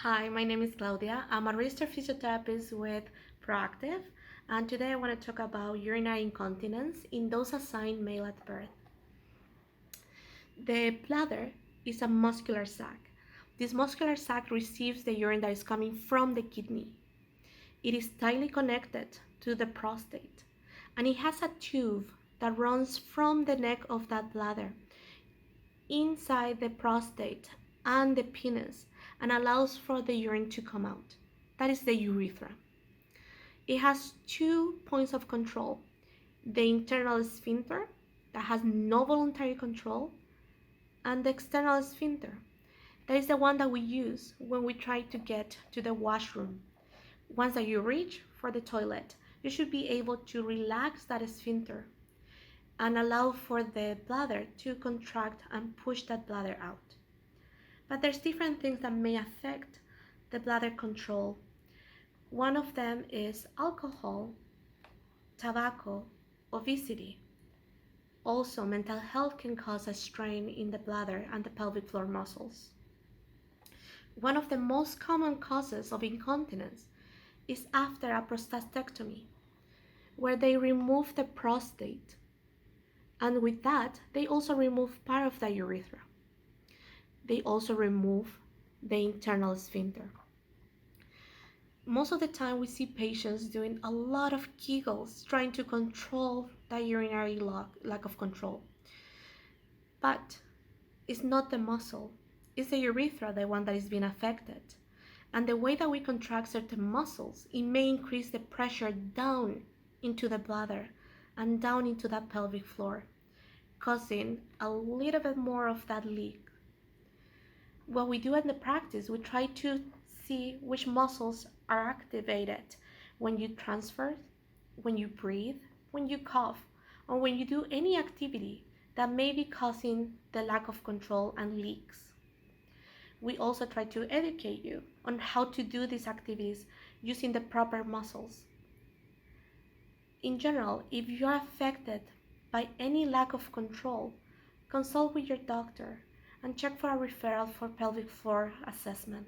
Hi, my name is Claudia. I'm a registered physiotherapist with Proactive, and today I want to talk about urinary incontinence in those assigned male at birth. The bladder is a muscular sac. This muscular sac receives the urine that is coming from the kidney. It is tightly connected to the prostate, and it has a tube that runs from the neck of that bladder inside the prostate and the penis and allows for the urine to come out. That is the urethra. It has 2 points of control: the internal sphincter that has no voluntary control, and the external sphincter. That is the one that we use when we try to get to the washroom. Once that you reach for the toilet, you should be able to relax that sphincter and allow for the bladder to contract and push that bladder out. But there's different things that may affect the bladder control. One of them is alcohol, tobacco, obesity. Also, mental health can cause a strain in the bladder and the pelvic floor muscles. One of the most common causes of incontinence is after a prostatectomy, where they remove the prostate, and with that, they also remove part of the urethra. They also remove the internal sphincter. Most of the time we see patients doing a lot of Kegels trying to control that urinary lack of control. But it's not the muscle, it's the urethra, the one that is being affected. And the way that we contract certain muscles, it may increase the pressure down into the bladder and down into that pelvic floor, causing a little bit more of that leak. What we do in the practice, we try to see which muscles are activated when you transfer, when you breathe, when you cough, or when you do any activity that may be causing the lack of control and leaks. We also try to educate you on how to do these activities using the proper muscles. In general, if you are affected by any lack of control, consult with your doctor and check for a referral for pelvic floor assessment.